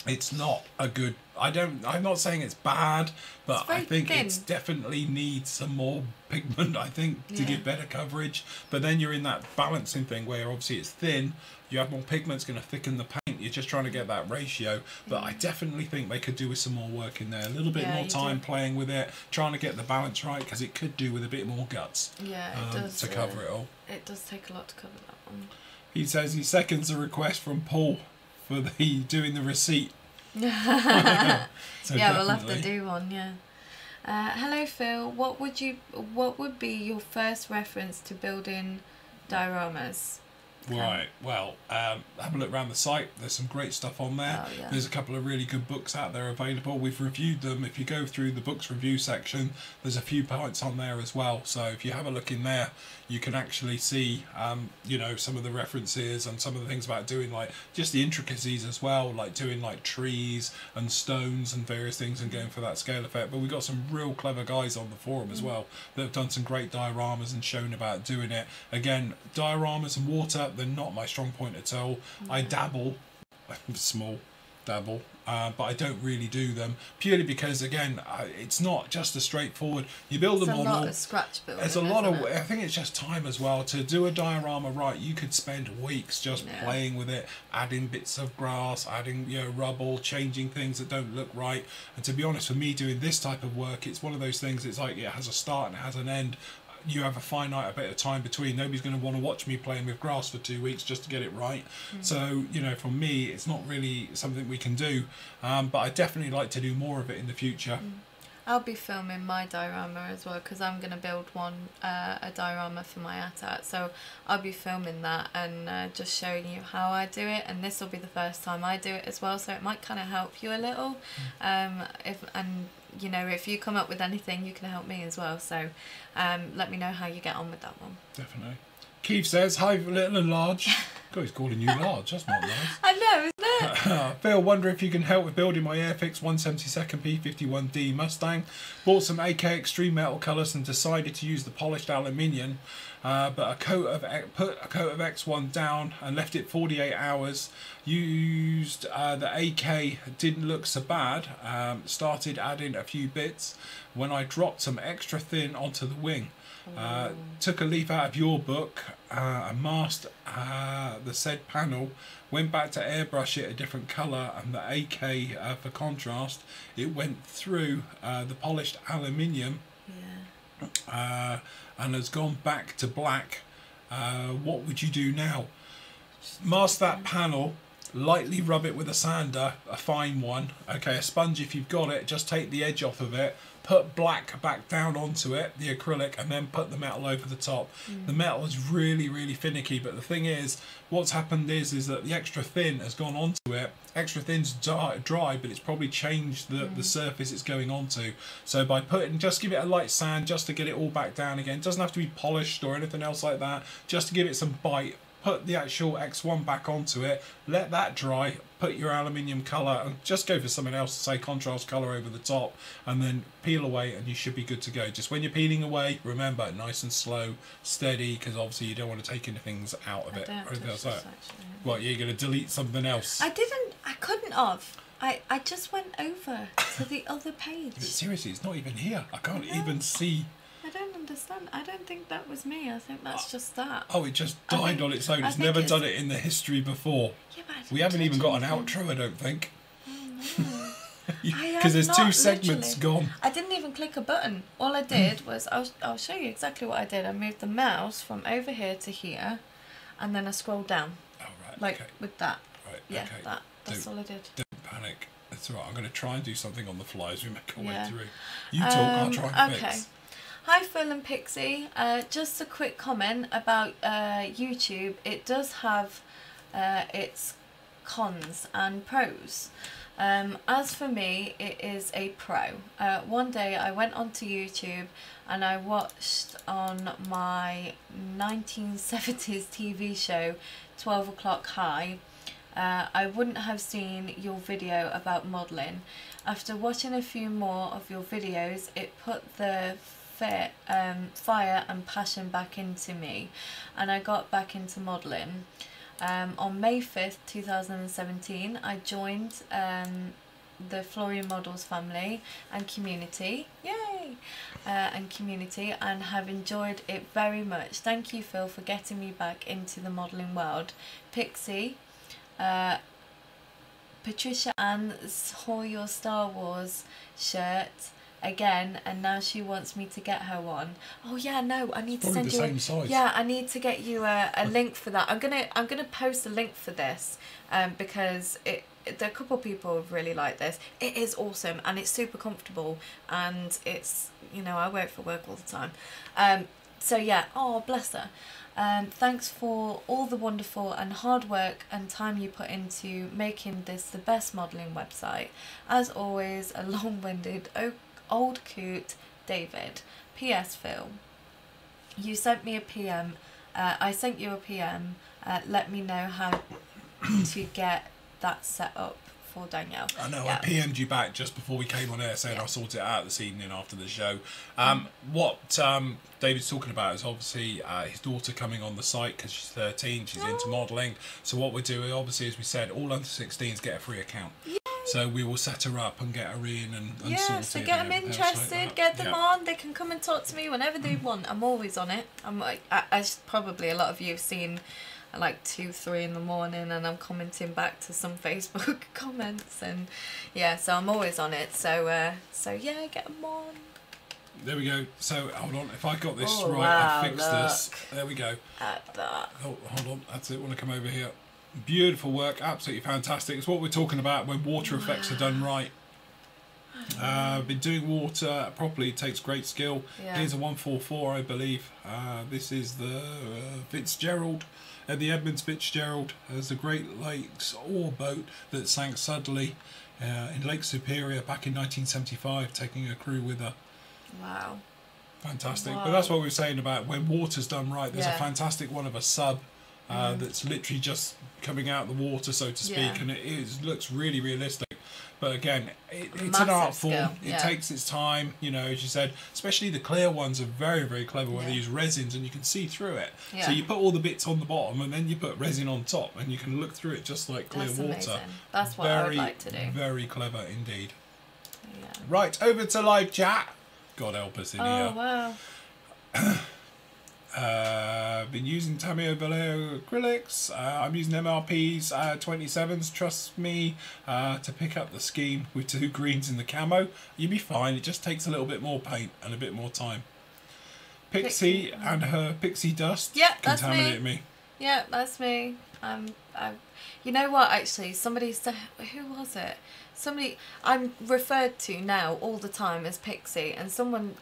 It's not a good. I'm not saying it's bad, but I think it definitely needs some more pigment. I think to give better coverage. But then you're in that balancing thing where obviously it's thin. You have more pigment, it's going to thicken the paint. It's just trying to get that ratio. But I definitely think they could do with some more work in there. A little bit Yeah, more you time do. playing with it, trying to get the balance right, because it could do with a bit more guts. Yeah, it does. To cover it all. It does take a lot to cover that one. He says he seconds a request from Paul for the doing the receipt. So yeah, we'll have to definitely. do one. Yeah. Hello, Phil. What would be your first reference to building dioramas? Right, well, have a look around the site. There's some great stuff on there. Oh, yeah. There's a couple of really good books out there available. We've reviewed them. If you go through the books review section, there's a few points on there as well. So if you have a look in there, you can actually see, you know, some of the references and some of the things about doing, like, just the intricacies as well, like doing like trees and stones and various things and going for that scale effect. But we've got some real clever guys on the forum as well that have done some great dioramas and shown about doing it. Again, dioramas and water, they're not my strong point at all. I dabble, small dabble, but I don't really do them purely because, again, it's not just a straightforward, you build a model. It's a lot of scratch building. There's a lot of, isn't it? I think it's just time as well. To do a diorama right, you could spend weeks just playing with it, adding bits of grass, adding, you know, rubble, changing things that don't look right. And to be honest, for me doing this type of work, it's one of those things, it's like it has a start and it has an end. You have a finite bit of time between. Nobody's going to want to watch me playing with grass for 2 weeks just to get it right. So, you know, for me, it's not really something we can do. But I definitely like to do more of it in the future. I'll be filming my diorama as well because I'm going to build a diorama for my ATAT. So I'll be filming that and just showing you how I do it. And this will be the first time I do it as well. So it might kind of help you a little. You know, if you come up with anything, you can help me as well. So let me know how you get on with that one. Definitely. Keith says, hi, little and large. God, he's calling you large. That's not nice. I know, isn't it? Phil, wonder if you can help with building my Airfix 172nd P51D Mustang. Bought some AK Extreme Metal colours and decided to use the polished aluminium. But put a coat of X1 down and left it 48 hours. Used the AK, didn't look so bad. Started adding a few bits when I dropped some extra thin onto the wing. Took a leaf out of your book and masked the said panel, went back to airbrush it a different colour, and the AK for contrast, it went through the polished aluminium and has gone back to black. What would you do now? Mask that panel, lightly rub it with a sander, a fine one, okay, a sponge if you've got it, just take the edge off of it, put black back down onto it, the acrylic, and then put the metal over the top. The metal is really, really finicky, but the thing is, what's happened is that the extra thin has gone onto it. Extra thin's dry, but it's probably changed the surface it's going onto. So by putting, just give it a light sand just to get it all back down again. It doesn't have to be polished or anything else like that, just to give it some bite. Put the actual X1 back onto it, let that dry, put your aluminium colour, and just go for something else, say contrast colour over the top, and then peel away and you should be good to go. Just when you're peeling away, remember, nice and slow, steady, because obviously you don't want to take any things out of it. Or anything else like that. What, you're going to delete something else? I couldn't have. I just went over to the other page. Seriously, it's not even here. I can't even see. I don't understand. I don't think that was me. I think that's just that. Oh, it just died on its own. It's never done it in the history before. Yeah, but We haven't even got an outro, I don't think. Oh, Because there's two segments gone. I didn't even click a button. All I did was, I'll show you exactly what I did. I moved the mouse from over here to here, and then I scrolled down. Oh, right. Like, okay. with that. Right, Yeah, okay. that's all I did. Don't panic. It's all right. I'm going to try and do something on the fly as we make our way Yeah. through. You talk, I'll try and Okay. fix. Hi Phil and Pixie, just a quick comment about YouTube. It does have its cons and pros. As for me, it is a pro. One day I went onto YouTube and I watched on my 1970s TV show 12 O'Clock High. I wouldn't have seen your video about modelling. After watching a few more of your videos, it put the fire and passion back into me, and I got back into modelling. On May 5th 2017 I joined the Flory Models family and community, yay, and have enjoyed it very much. Thank you, Phil, for getting me back into the modelling world. Pixie, Patricia Ann saw your Star Wars shirt again, and now she wants me to get her one. Oh yeah, no, I need to Probably send the you same size. Yeah, I need to get you a link for that. I'm gonna post a link for this, because there are a couple of people who really like this. It is awesome and it's super comfortable, and it's, you know, I wear it for work all the time. So yeah, oh bless her. Thanks for all the wonderful and hard work and time you put into making this the best modelling website. As always, a long-winded old coot, David. P.S. Phil, you sent me a PM. I sent you a PM. Let me know how to get that set up for Danielle. I know, yeah. I PM'd you back just before we came on air saying I'll sort it out this evening after the show. What David's talking about is obviously his daughter coming on the site because she's 13, she's into modelling. So what we're doing, obviously, as we said, all under 16s get a free account. Yay. So we will set her up and get her in and yeah, sorted. so get them interested, like get them on. They can come and talk to me whenever they want. I'm always on it. I'm like, as probably a lot of you have seen, like 2, 3 in the morning, and I'm commenting back to some Facebook comments, and yeah, so I'm always on it. So yeah, get them on. There we go. So hold on, if I got this right, wow, I fixed this. There we go. At that. Oh, hold on, that's it. I want to come over here. Beautiful work, absolutely fantastic. It's what we're talking about when water effects are done right. Been doing water properly, it takes great skill. Yeah. Here's a 144, I believe. This is the Fitzgerald, the Edmunds Fitzgerald. There's a Great Lakes ore boat that sank suddenly in Lake Superior back in 1975, taking a crew with her. Wow. Fantastic. Wow. But that's what we were saying about when water's done right. There's Yeah. a fantastic one of a sub that's literally just coming out of the water, so to speak, Yeah. and looks really realistic. But again, it's an Massive art form. skill, It yeah. takes its time, you know, as you said. Especially the clear ones are very, very clever when they Yeah. use resins and you can see through it. Yeah. So you put all the bits on the bottom and then you put resin on top and you can look through it just like clear That's water. amazing. That's what I would like to do. Very clever indeed. Yeah. Right, over to live chat. God help us in Oh here. wow. Been using Tamiya Vallejo acrylics. I'm using MRP's 27s. Trust me to pick up the scheme with 2 greens in the camo. You'll be fine. It just takes a little bit more paint and a bit more time. Pixie and her pixie dust contaminated me. Yeah, that's me. You know what? Actually, somebody said, who was it? Somebody I'm referred to now all the time as Pixie, and someone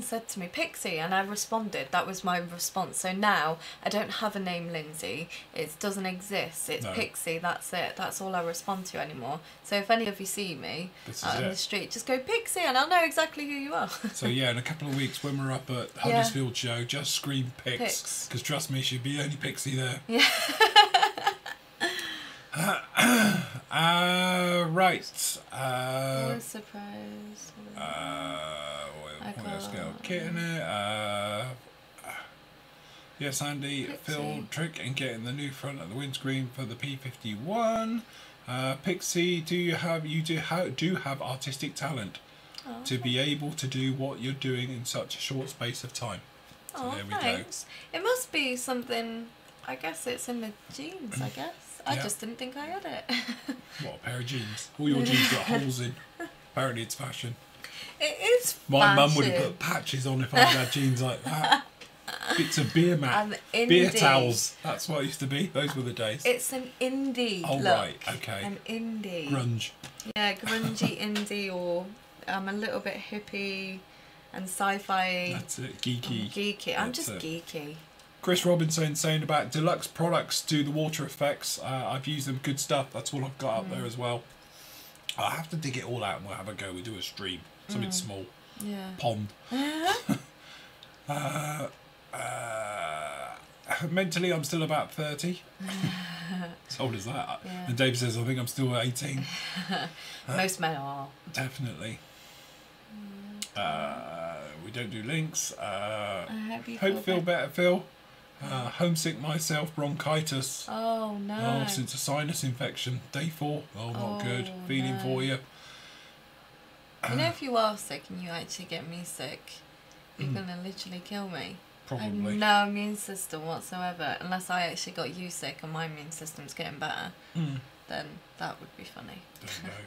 said to me Pixie, and I responded. That was my response. So now I don't have a name, Lindsay. It doesn't exist. It's Pixie. That's it. That's all I respond to anymore. So if any of you see me out in the street, just go Pixie, and I'll know exactly who you are. So yeah, in a couple of weeks when we're up at Huddersfield show, just scream Pix, because trust me, she'd be the only Pixie there. Yeah. Right. What a surprise. Let's get a kit in it. Yes, Andy, Pixie. Phil, trick in getting the new front of the windscreen for the P51. Pixie, do have artistic talent to be able to do what you're doing in such a short space of time. So there we thanks. Go. It must be something. I guess it's in the genes. I guess. I just didn't think I had it. What, a pair of jeans? All your jeans got holes in. Apparently it's fashion. It is fashion. My mum would have put patches on if I had jeans like that. Bits of beer mat. Beer towels. That's what it used to be. Those were the days. It's an indie look. Right, okay. An indie. Grunge. Yeah, grungy indie, or a little bit hippie and sci-fi. That's it, geeky. Geeky. I'm just geeky. Chris Robinson saying about deluxe products do the water effects. I've used them, good stuff. That's what I've got up there as well. I have to dig it all out and we'll have a go. We do a stream, something small. Yeah. Pond. Mentally, I'm still about 30. As old as that. Yeah. And Dave says, I think I'm still 18. Most men are. Definitely. We don't do links. Hope you feel better, Phil. Homesick myself, bronchitis. Oh no. Oh, since a sinus infection. Day 4. Oh, not good. Feeling for you. You know, if you are sick and you actually get me sick, you're going to literally kill me. Probably. I have no immune system whatsoever, unless I actually got you sick and my immune system's getting better. then that would be funny. Don't know.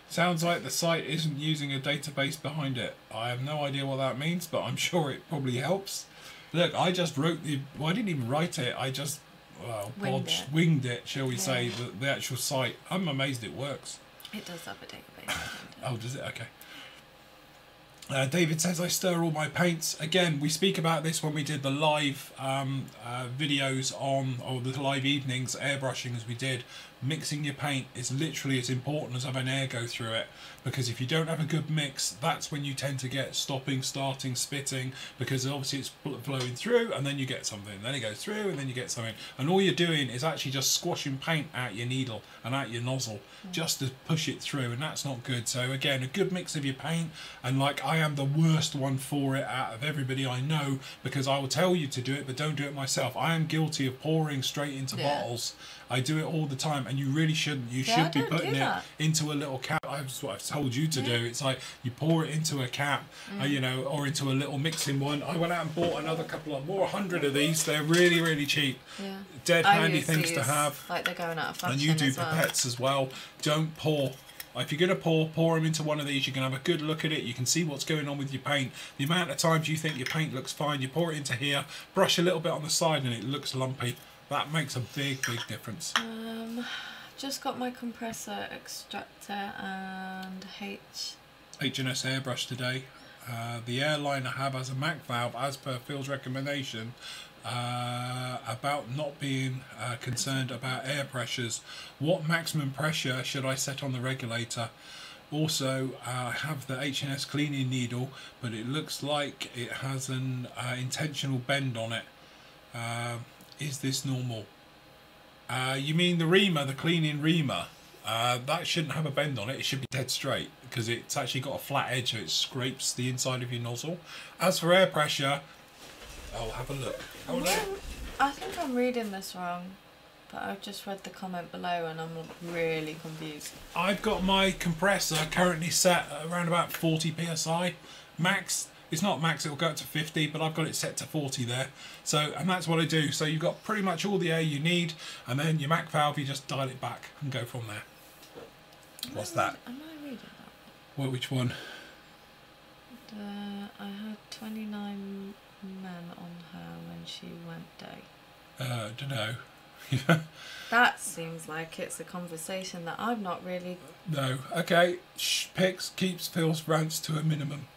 Sounds like the site isn't using a database behind it. I have no idea what that means, but I'm sure it probably helps. Look, I just wrote the... Well, I didn't even write it. I just, winged it, shall we say, the actual site. I'm amazed it works. It does have a database. Oh, does it? Okay. David says, I stir all my paints. Again, we speak about this when we did the live videos on, or the live evenings, airbrushing as we did. Mixing your paint is literally as important as having air go through it, because if you don't have a good mix, that's when you tend to get stopping, starting, spitting, because obviously it's flowing through and then you get something, then it goes through and then you get something, and all you're doing is actually just squashing paint out your needle and out your nozzle just to push it through, and that's not good. So again, a good mix of your paint, and like I am the worst one for it out of everybody I know, because I will tell you to do it but don't do it myself. I am guilty of pouring straight into bottles. I do it all the time, and you really shouldn't. You should be putting it into a little cap. That's what I've told you to do. It's like you pour it into a cap, you know, or into a little mixing one. I went out and bought another couple of 100 of these. They're really, really cheap. Yeah. Dead handy things to have. Like they're going out of fashion. And you do pipettes as well. Don't pour. If you're going to pour them into one of these, you can have a good look at it. You can see what's going on with your paint. The amount of times you think your paint looks fine, you pour it into here, brush a little bit on the side, and it looks lumpy. That makes a big, big difference. Just got my compressor extractor and H&S airbrush today. The airline I have has a Mac valve, as per Phil's recommendation, about not being concerned about air pressures. What maximum pressure should I set on the regulator? Also, I have the H&S cleaning needle, but it looks like it has an intentional bend on it. Is this normal? You mean the reamer, the cleaning reamer? That shouldn't have a bend on it. It should be dead straight, because it's actually got a flat edge, so it scrapes the inside of your nozzle. As for air pressure, I'll have a look. I think I'm reading this wrong, but I've just read the comment below and I'm really confused. I've got my compressor currently set at around about 40 psi max. It's not max, it'll go up to 50, but I've got it set to 40 there. So, and that's what I do. So you've got pretty much all the air you need, and then your Mac valve, you just dial it back and go from there. What's that? Am I reading that? Well, which one? I had 29 men on her when she went day. Don't know. That seems like it's a conversation that I'm not really... No. Okay. Pix keeps Phil's rants to a minimum.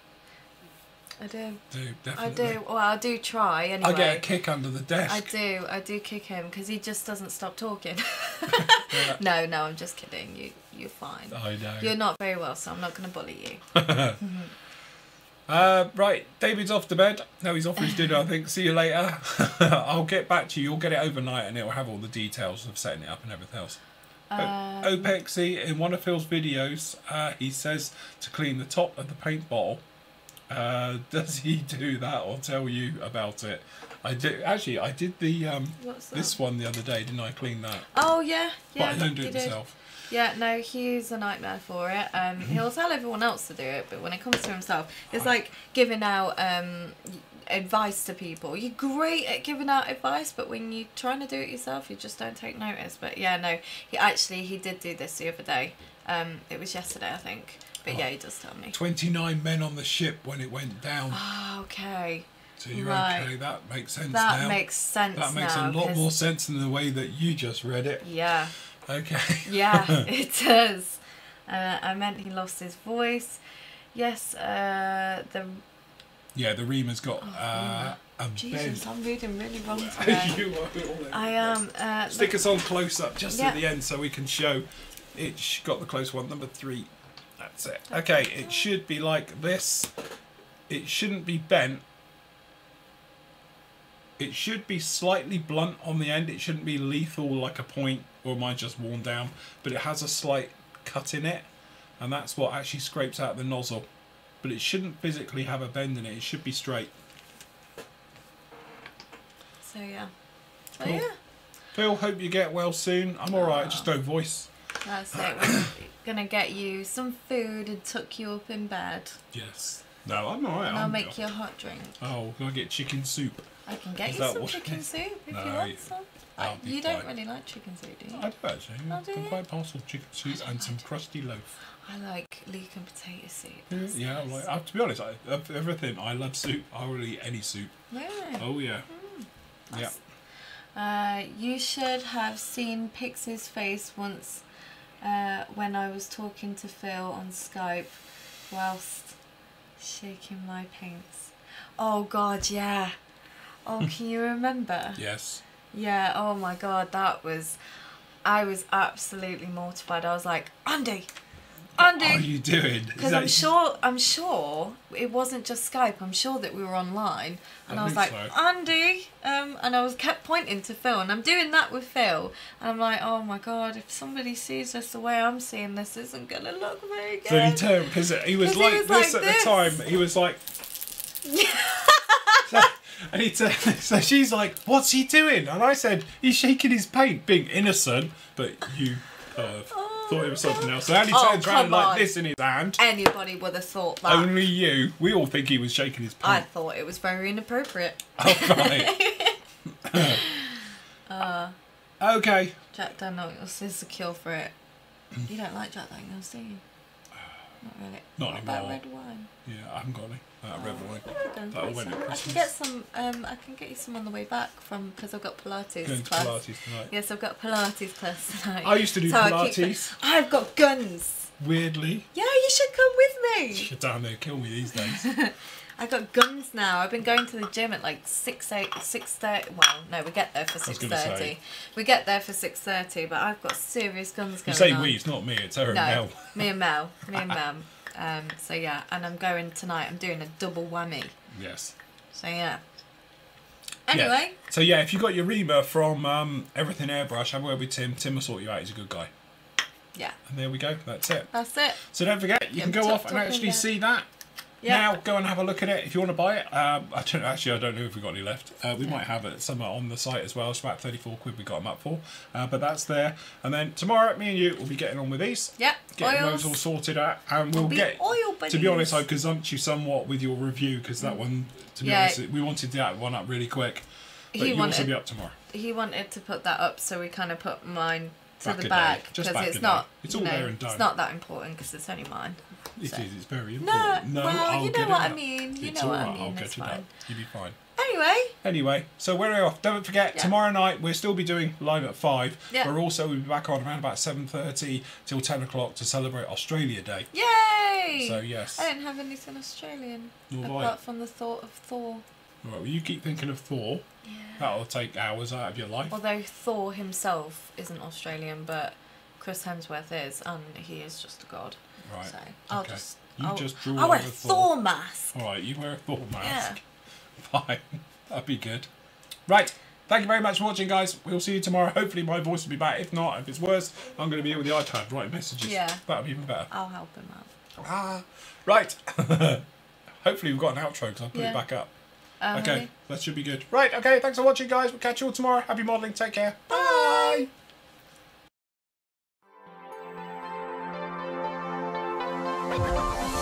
I do. Definitely. I do. Well, I do try anyway. I get a kick under the desk. I do kick him because he just doesn't stop talking. No, I'm just kidding. You're fine. I know. You're not very well, so I'm not going to bully you. Right, David's off to bed. No, he's off for his dinner, I think. See you later. I'll get back to you. You'll get it overnight, and it'll have all the details of setting it up and everything else. Opexy, in one of Phil's videos, he says to clean the top of the paint bottle. Does he do that or tell you about it? I do. Actually, I did the this one the other day, didn't I? Clean that. Oh yeah. But I don't do it myself. Yeah, no, he's a nightmare for it. He'll tell everyone else to do it, but when it comes to himself, it's like giving out advice to people. You're great at giving out advice, but when you're trying to do it yourself, you just don't take notice. But yeah, no, he did do this the other day. It was yesterday, I think. But yeah, he does tell me. 29 men on the ship when it went down. Oh, okay. So you're okay. That makes sense now. That makes sense now. That makes a lot more sense than the way that you just read it. Yeah. Okay. Yeah, it does. I meant he lost his voice. Yes, the reamer's got a Jesus, bend. I'm reading really wrong today. You are. I am. Stick us on close up just at the end so we can show. It's got the close one, number 3. That's it. Okay, it should be like this. It shouldn't be bent. It should be slightly blunt on the end. It shouldn't be lethal like a point, or mine just worn down. But it has a slight cut in it, and that's what actually scrapes out the nozzle. But it shouldn't physically have a bend in it. It should be straight. So yeah. Cool. Phil, hope you get well soon. I'm alright, just no voice. That's it. We're gonna get you some food and tuck you up in bed. Yes. No, I'm alright. And I'll make you a hot drink. Oh, can I get chicken soup? I can get you some chicken soup if you want some. I'll be You don't fine. really like chicken soup, do you? I do actually. Oh, do I'm you? quite partial to chicken soup and some crusty loaf. I like leek and potato soup. That's Yeah, nice. like, to be honest, of everything, I love soup. I will eat any soup. Yeah. Oh yeah. Yeah. You should have seen Pixie's face once when I was talking to Phil on Skype whilst shaking my paints. Oh God, yeah. Oh, can you remember? Yes. Yeah, oh my God, I was absolutely mortified. I was like, Andy! What are you doing? Because I'm sure it wasn't just Skype. I'm sure that we were online, and I was like, so. Andy, and I kept pointing to Phil, and I'm doing that with Phil, and I'm like, oh my God, if somebody sees this the way I'm seeing this, isn't gonna look very good. So he turned because he was like this at the time. He was like. And he so she's like, what's he doing? And I said, he's shaking his paint, being innocent, but you perv. Thought it was something else. So Andy turns around like this in his hand. Anybody would have thought that. Only you. We all think he was shaking his paint. I thought it was very inappropriate. Oh, right. Okay. Jack Daniels is the cure for it. You don't like Jack Daniels, do you? Not really. Not What anymore. about red wine? Yeah, I haven't got any. Red wine. Don't That all think went so. at I Christmas. can get some. I can get you some on the way back because I've got Pilates Going to class. Pilates tonight. Yes, I've got Pilates class tonight. I used to do Pilates. I've got guns. Weirdly. Yeah, you should come with me. Shit down there, kill me these days. I got guns now. I've been going to the gym at like 6:30. Well, no, we get there for was gonna 6:30. say. We get there for 6:30, but I've got serious guns You going say on. we, it's not me, it's her and No, Mel. me and Mel. Me and Mel. So yeah, and I'm going tonight. I'm doing a double whammy. Yes. So yeah. Anyway. Yeah. So yeah, if you got your Rema from Everything Airbrush, have a word with Tim. Tim will sort you out. He's a good guy. Yeah. And there we go. That's it. That's it. So don't forget, you can go off and actually see that. Yeah. Now go and have a look at it if you want to buy it. I don't know if we've got any left. We might have it somewhere on the site as well. It's about 34 quid we got them up for. But that's there. And then tomorrow, me and you will be getting on with these. Yeah. Getting those all sorted out. And we'll get... oil To be honest, I gazumped you somewhat with your review because that one, to be honest, we wanted that one up really quick. But you'll also be up tomorrow. He wanted to put that up, so we kind of put mine to the back back because it's a not. day. It's all there and done. It's not that important because it's only mine. It So. is. It's very No, important. No, well, I'll you get know it what I up. mean. You It's know what all I right, mean. I'll It's get it fine. up. You'll be fine. Anyway. So we're off. Don't forget, tomorrow night we'll still be doing live at 5. Yeah. We'll be back on around about 7:30 till 10 o'clock to celebrate Australia Day. Yay! So yes. I don't have anything Australian Nor do I. apart from the thought of Thor. Right, well, you keep thinking of Thor. Yeah. That'll take hours out of your life. Although Thor himself isn't Australian, but Chris Hemsworth is, and he is just a god. Right. So I'll okay. just. You just draw I'll wear a over Thor mask. All right, you wear a Thor mask. Yeah. Fine. That'd be good. Right. Thank you very much for watching, guys. We'll see you tomorrow. Hopefully my voice will be back. If not, if it's worse, I'm going to be here with the iPad writing messages. Yeah. That'll be even better. I'll help him out. Right. Hopefully we've got an outro because I'll put it back up. Okay, that should be good. Right, okay, thanks for watching, guys. We'll catch you all tomorrow. Happy modelling. Take care. Bye. Bye.